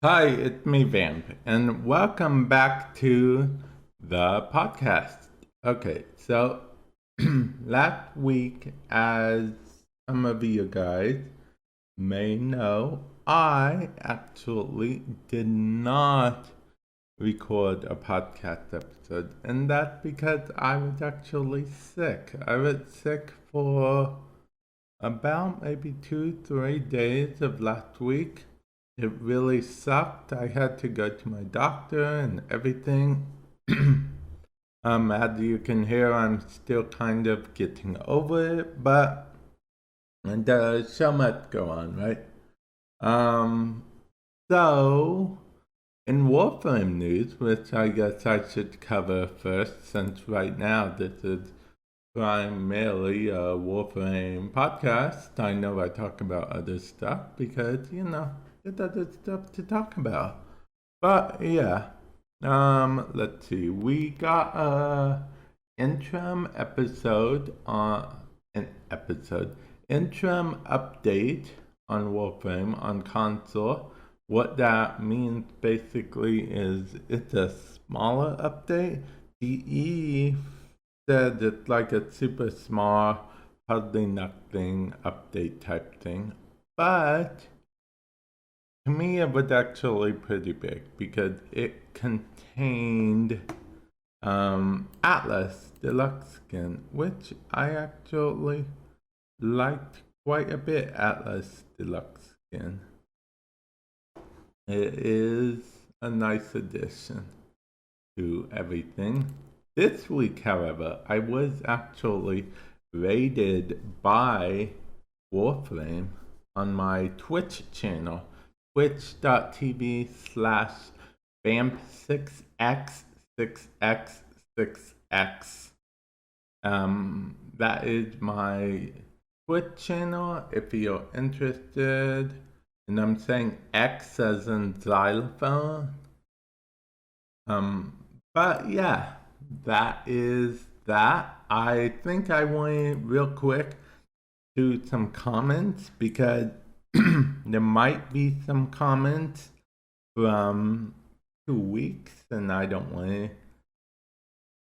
Hi, it's me, Vamp, and welcome back to the podcast. Okay, so last week, as some of you guys may know, I actually did not record a podcast episode, and that's because I was actually sick. I was sick for about maybe 2, 3 days of last week. It really sucked. I had to go to my doctor and everything. As you can hear, I'm still kind of getting over it, but there's so much go on, right? Um, so in Warframe news, which I guess I should cover first, since right now this is primarily a Warframe podcast. I know I talk about other stuff because, there's other stuff to talk about. But yeah, let's see. We got a interim episode on an episode interim update on Warframe on console. What that means basically is it's a smaller update. DE said it's like a super small, hardly nothing update type thing. But to me, it was actually pretty big because it contained Atlas Deluxe Skin, which I actually liked quite a bit. Atlas Deluxe Skin. It is a nice addition to everything. This week, however, I was actually raided by Warframe on my Twitch channel, twitch.tv/vamp6x6x6x. That is my Twitch channel if you're interested. And I'm saying X as in xylophone. But yeah, that is that. I think I went real quick to some comments because there might be some comments from 2 weeks, and I don't want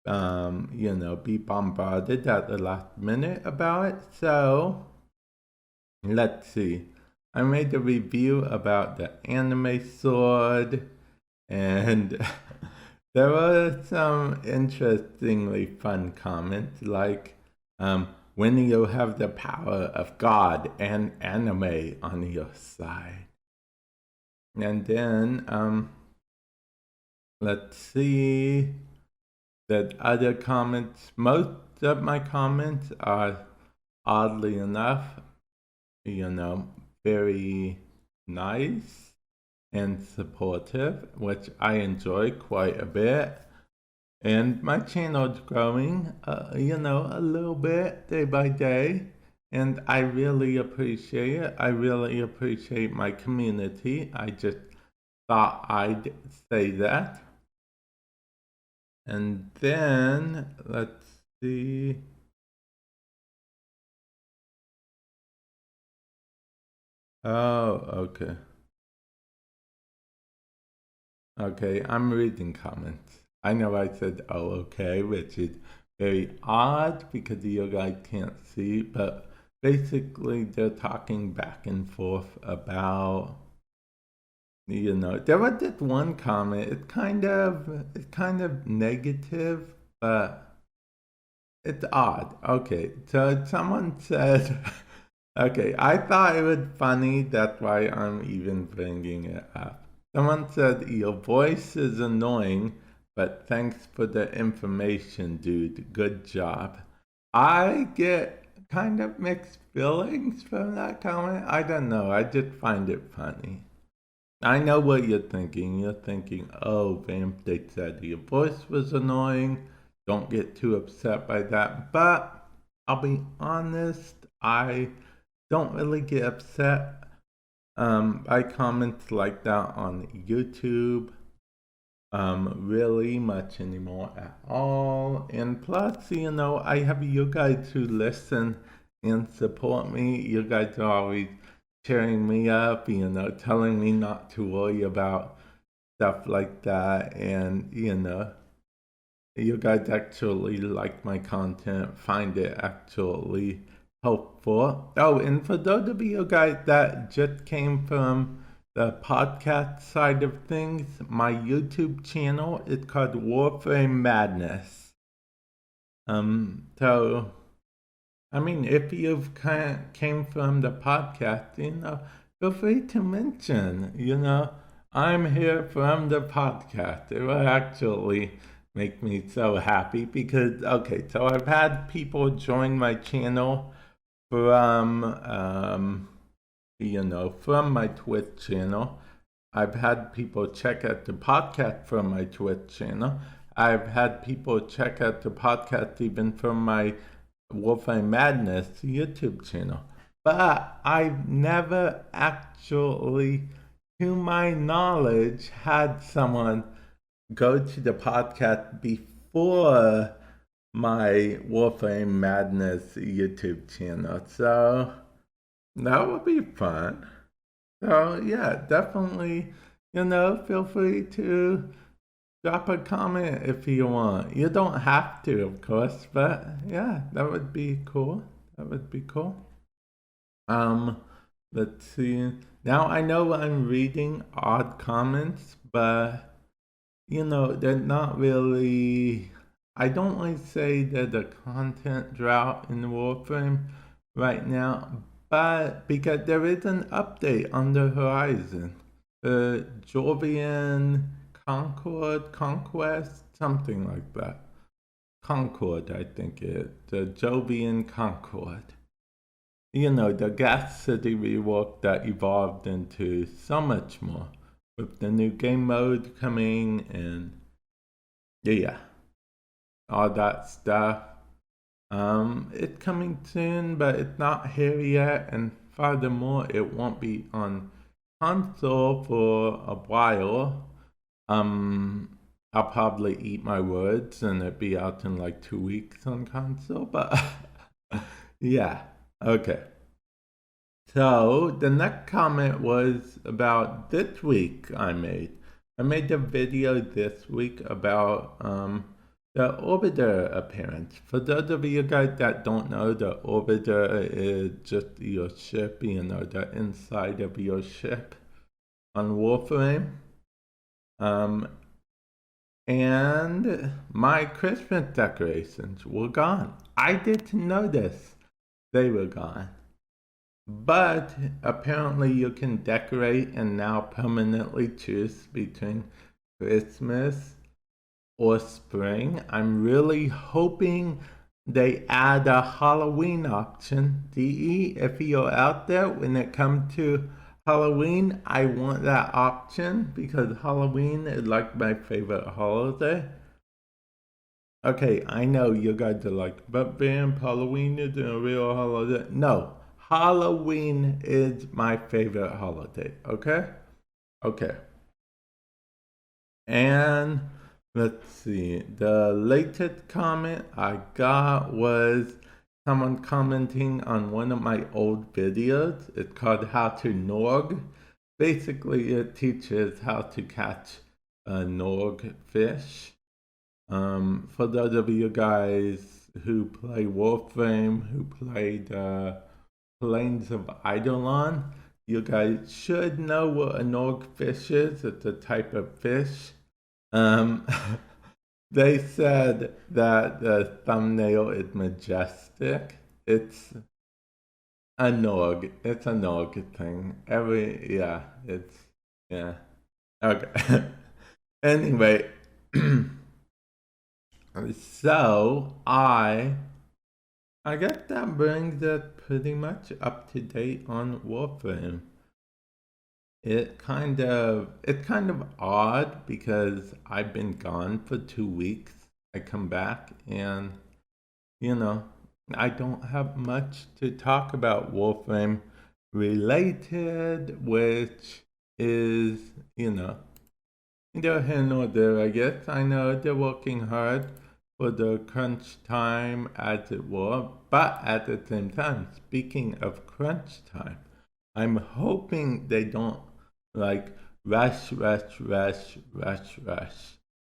to, be bombarded at the last minute about it. So let's see. I made a review about the anime sword, and there were some interestingly fun comments, like when you have the power of God and anime on your side. And then, let's see, that other comments, most of my comments are oddly enough, very nice and supportive, which I enjoy quite a bit. And my channel's growing, a little bit day by day. And I really appreciate it. I really appreciate my community. I just thought I'd say that. And then, let's see. Oh, okay. Okay, I'm reading comments. I know I said, oh, okay, which is very odd because you guys can't see, but basically they're talking back and forth about, there was this one comment, it's kind of negative, but it's odd. Okay, so someone said, okay, I thought it was funny, that's why I'm even bringing it up. Someone said, your voice is annoying, but thanks for the information, dude. Good job. I get kind of mixed feelings from that comment. I don't know. I just find it funny. I know what you're thinking. You're thinking, oh, Vamp, they said your voice was annoying. Don't get too upset by that. But I'll be honest, I don't really get upset by comments like that on YouTube really much anymore at all. And plus, I have you guys who listen and support me. You guys are always cheering me up, telling me not to worry about stuff like that. And, you guys actually like my content, find it actually helpful. Oh, and for those of you guys that just came from the podcast side of things, my YouTube channel is called Warframe Madness. So I mean, if you've came from the podcast, feel free to mention, I'm here from the podcast. It will actually make me so happy because, okay, so I've had people join my channel from, from my Twitch channel. I've had people check out the podcast from my Twitch channel. I've had people check out the podcast even from my Warframe Madness YouTube channel. But I've never actually, to my knowledge, had someone go to the podcast before my Warframe Madness YouTube channel. So that would be fun. So yeah, definitely, feel free to drop a comment if you want. You don't have to, of course, but yeah, that would be cool. That would be cool. Let's see. Now I know I'm reading odd comments, but they're not really. I don't want to say there's a content drought in Warframe right now, but because there is an update on the horizon. Jovian Conquest, something like that. Concord, I think it. The Jovian Concord. The gas city rework that evolved into so much more with the new game mode coming and yeah, all that stuff. It's coming soon, but it's not here yet, and furthermore, it won't be on console for a while. I'll probably eat my words and it'll be out in like 2 weeks on console, but yeah, okay. So the next comment was about this week I made a video this week about the orbiter appearance. For those of you guys that don't know, the orbiter is just your ship, the inside of your ship on Warframe. And my Christmas decorations were gone. I didn't notice they were gone. But apparently you can decorate and now permanently choose between Christmas or spring. I'm really hoping they add a Halloween option. DE, if you're out there when it comes to Halloween, I want that option because Halloween is like my favorite holiday. Okay, I know you guys are like, but Vamp, Halloween isn't a real holiday. No, Halloween is my favorite holiday, okay? Okay. And let's see, the latest comment I got was someone commenting on one of my old videos. It's called How to Norg. Basically, it teaches how to catch a Norg fish. For those of you guys who play Warframe, who played Plains of Eidolon, you guys should know what a Norg fish is. It's a type of fish. They said that the thumbnail is majestic. It's a Nog. It's a Nog thing. Yeah. Okay. Anyway, so I guess that brings us pretty much up to date on Warframe. It's kind of odd because I've been gone for 2 weeks. I come back and I don't have much to talk about Warframe related, which is neither here nor there, I guess. I know they're working hard for the crunch time, as it were, but at the same time, speaking of crunch time, I'm hoping they don't like rush,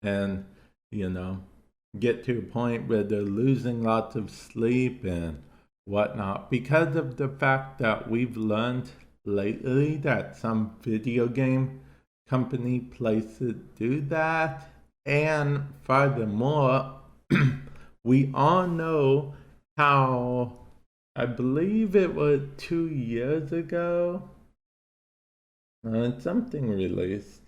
and you know, get to a point where they're losing lots of sleep and whatnot because of the fact that we've learned lately that some video game company places do that. And furthermore, we all know how, I believe it was 2 years ago, something released.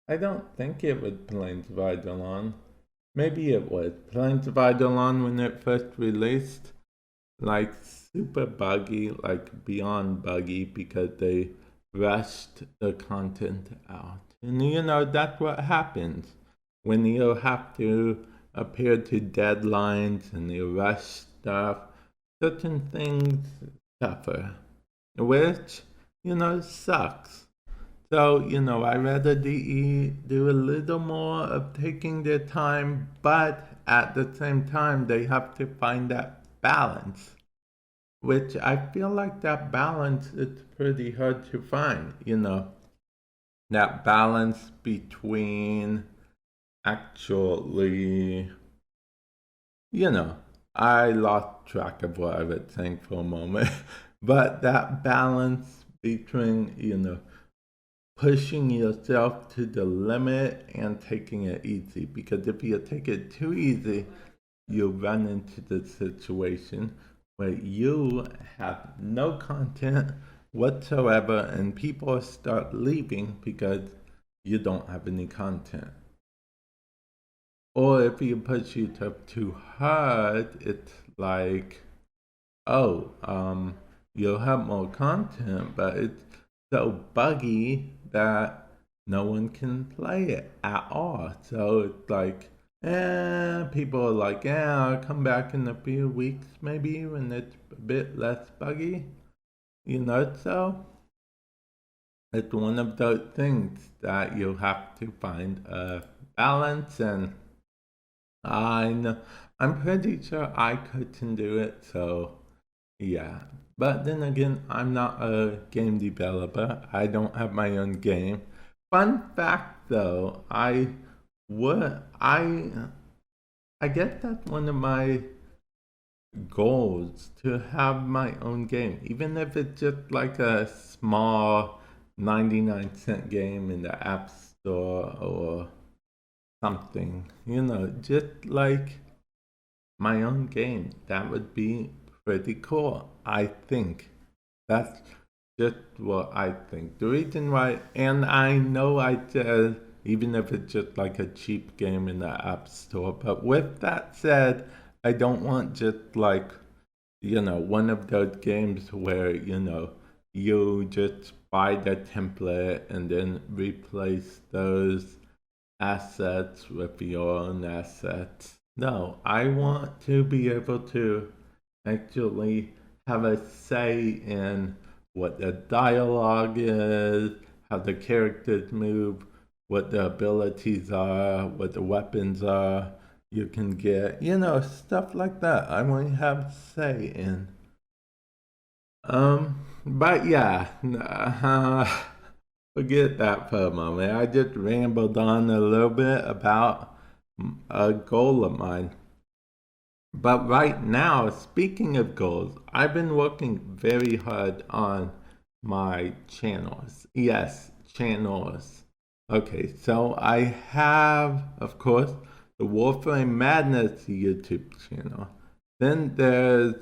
I don't think it was Plains of Eidolon. Maybe it was Plains of Eidolon when it first released. Like super buggy, like beyond buggy, because they rushed the content out. And you know, that's what happens when you have to appear to deadlines and you rush stuff. Certain things suffer, which, you know, sucks. So, you know, I rather DE do a little more of taking their time, but at the same time, they have to find that balance, which I feel like that balance is pretty hard to find, you know, that balance between actually, you know, I lost track of what I was saying for a moment, but that balance between, you know, pushing yourself to the limit and taking it easy. Because if you take it too easy, you'll run into the situation where you have no content whatsoever and people start leaving because you don't have any content. Or if you push yourself too hard, it's like, oh, you'll have more content, but it's so buggy that no one can play it at all. So it's like, people are like, I'll come back in a few weeks maybe when it's a bit less buggy. You know, so it's one of those things that you have to find a balance, and I'm pretty sure I couldn't do it, so yeah. But then again, I'm not a game developer. I don't have my own game. Fun fact though, I guess that's one of my goals, to have my own game, even if it's just like a small 99-cent game in the App Store or something, you know, just like my own game. That would be pretty cool, I think. That's just what I think. The reason why, and I know I said, even if it's just like a cheap game in the App Store, but with that said, I don't want just like, you know, one of those games where, you know, you just buy the template and then replace those assets with your own assets. No, I want to be able to actually have a say in what the dialogue is, how the characters move, what the abilities are, what the weapons are you can get, you know, stuff like that. I want to have say in. But yeah, forget that for a moment. I just rambled on a little bit about a goal of mine. But right now, speaking of goals, I've been working very hard on my channels. Yes, channels. Okay, so I have, of course, the Warframe Madness YouTube channel. Then there's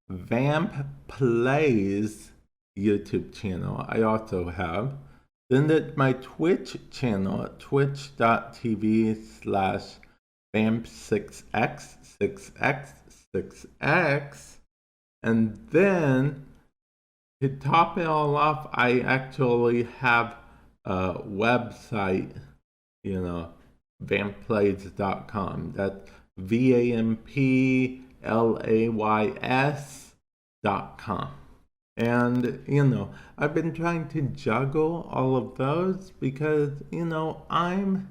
Vamp Plays YouTube channel. I also have. Then there's my Twitch channel, twitch.tv/Vamp6x, 6x, 6x. And then to top it all off, I actually have a website, you know, vampplays.com. That's VAMPLAYS.com. And, you know, I've been trying to juggle all of those because, you know, I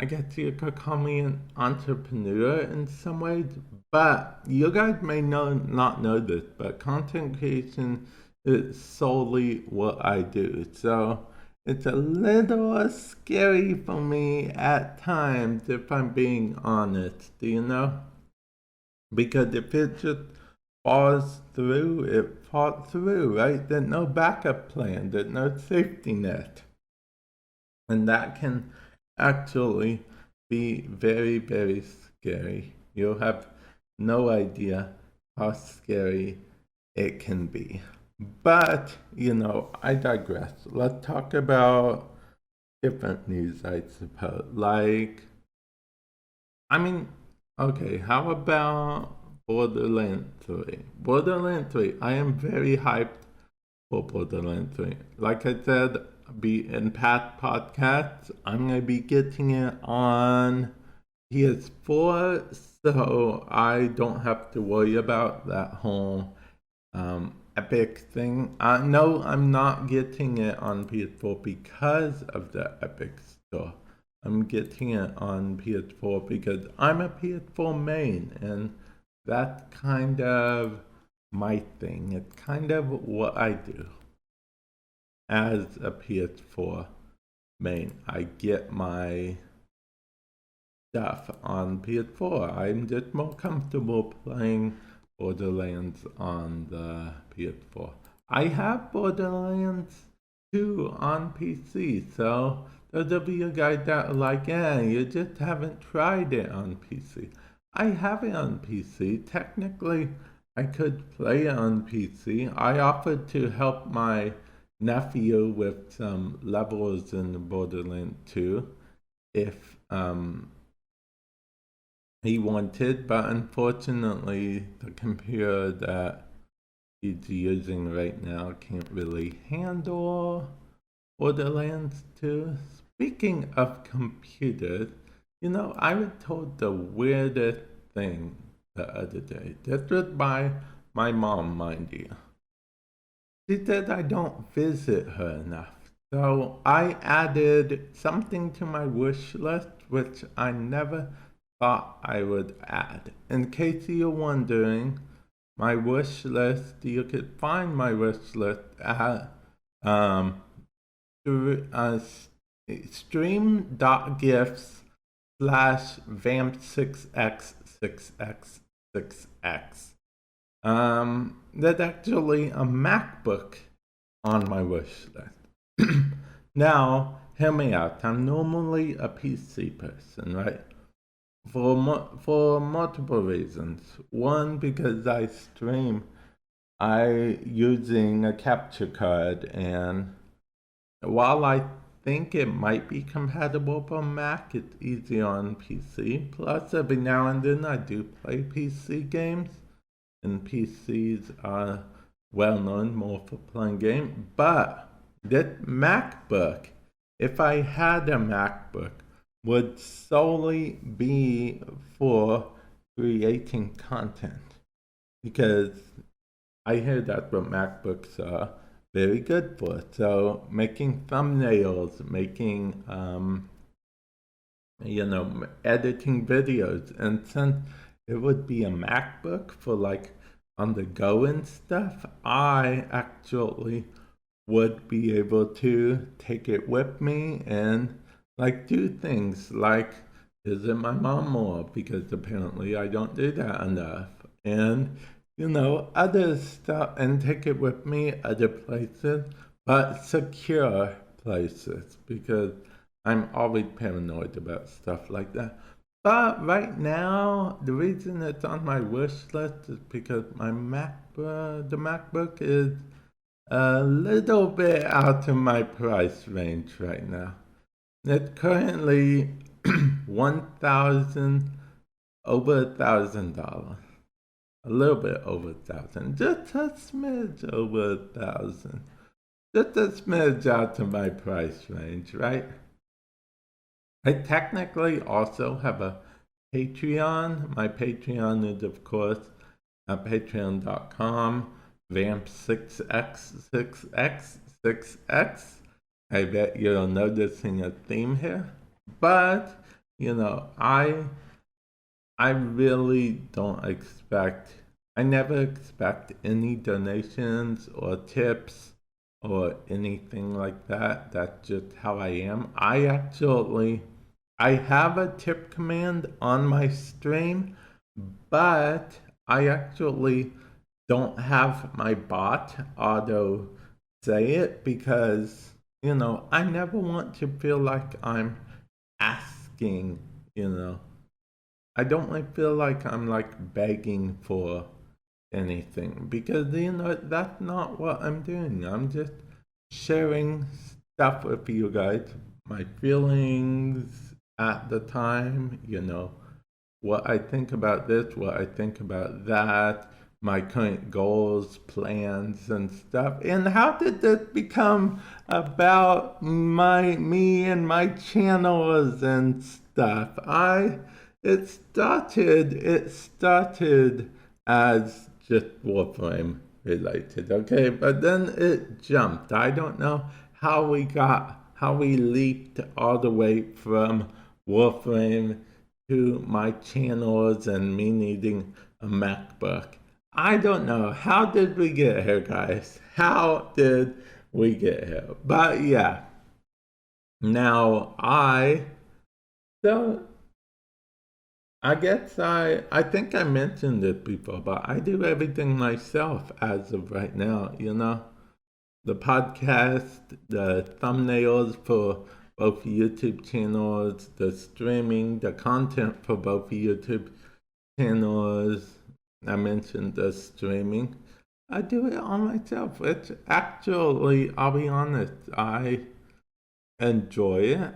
guess you could call me an entrepreneur in some ways, but you guys may not know this, but content creation It's solely what I do. So it's a little scary for me at times, if I'm being honest, do you know? Because if it just falls through, it falls through, right? There's no backup plan, there's no safety net. And that can actually be very, very scary. You'll have no idea how scary it can be. But, I digress. Let's talk about different news, I suppose. Okay, how about Borderlands 3? Borderlands 3, I am very hyped for Borderlands 3. Like I said, be in past podcasts, I'm going to be getting it on PS4, so I don't have to worry about that whole Epic thing. No, I'm not getting it on PS4 because of the Epic Store. I'm getting it on PS4 because I'm a PS4 main, and that's kind of my thing. It's kind of what I do as a PS4 main. I get my stuff on PS4. I'm just more comfortable playing Borderlands on the PS4. I have Borderlands 2 on PC, so those of you guys that are like, you just haven't tried it on PC. I have it on PC. Technically, I could play it on PC. I offered to help my nephew with some levels in Borderlands 2 if he wanted, but unfortunately the computer that he's using right now can't really handle Borderlands 2. Speaking of computers, I was told the weirdest thing the other day. This was by my mom, mind you. She said I don't visit her enough. So I added something to my wish list, which I never thought I would add. In case you're wondering, my wish list, you could find my wish list at stream.gifs/vamp6x6x6x. There's actually a MacBook on my wish list. Now, hear me out. I'm normally a PC person, right? For multiple reasons. One, because I stream, I using a capture card, and while I think it might be compatible for Mac, it's easy on PC. Plus, every now and then I do play PC games, and PCs are well known more for playing games. But this MacBook, if I had a MacBook, would solely be for creating content, because I hear that's what MacBooks are very good for. So making thumbnails, making editing videos, and since it would be a MacBook for like on the go and stuff, I actually would be able to take it with me and like do things like visit my mom more, because apparently I don't do that enough, and other stuff, and take it with me other places, but secure places, because I'm always paranoid about stuff like that. But right now, the reason it's on my wish list is because the MacBook is a little bit out of my price range right now. It's currently over $1,000. A little bit over 1,000. Just a smidge over 1,000. Just a smidge out of my price range, right? I technically also have a Patreon. My Patreon is, of course, at patreon.com, vamp6x6x6x. I bet you're noticing a theme here. But, I really don't expect I never expect any donations or tips or anything like that. That's just how I am. I have a tip command on my stream, but I actually don't have my bot auto say it because, I never want to feel like I'm asking, you know. I don't feel like I'm like begging for anything because, that's not what I'm doing. I'm just sharing stuff with you guys, my feelings at the time, what I think about this, what I think about that, my current goals, plans, and stuff. And how did this become about me and my channels and stuff? It started as just Warframe related, okay? But then it jumped. I don't know how we leaped all the way from Warframe to my channels and me needing a MacBook. I don't know. How did we get here, guys? How did we get here? But yeah. Now so I guess I think I mentioned it before, but I do everything myself as of right now, The podcast, the thumbnails for both YouTube channels, the streaming, the content for both YouTube channels. I mentioned the streaming. I do it all myself, which actually, I'll be honest, I enjoy it.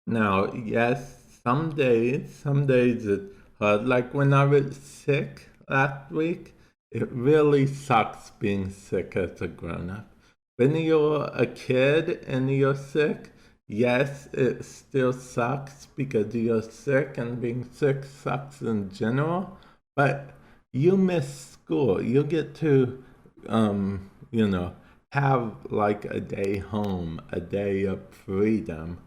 Now, yes, some days it's hard. Like when I was sick last week, it really sucks being sick as a grown-up. When you're a kid and you're sick, yes, it still sucks because you're sick and being sick sucks in general, but you miss school. You get to, have like a day home, a day of freedom,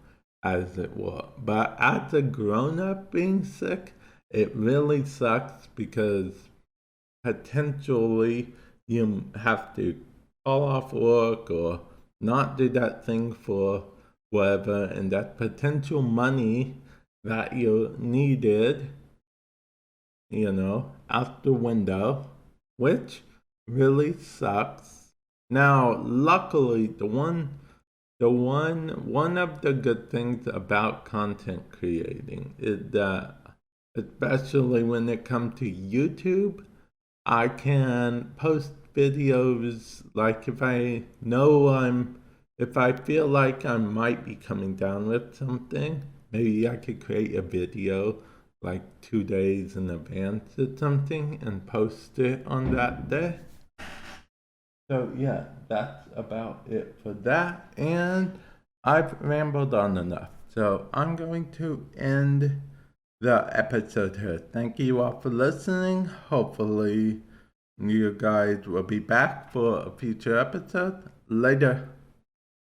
as it were. But as a grown up being sick, it really sucks because potentially you have to call off work or not do that thing for whatever, and that potential money that you needed, out the window, which really sucks. Now, luckily, one of the good things about content creating is that, especially when it comes to YouTube, I can post videos like if I feel like I might be coming down with something, maybe I could create a video like 2 days in advance or something and post it on that day. So yeah, that's about it for that. And I've rambled on enough. So I'm going to end the episode here. Thank you all for listening. Hopefully you guys will be back for a future episode. Later.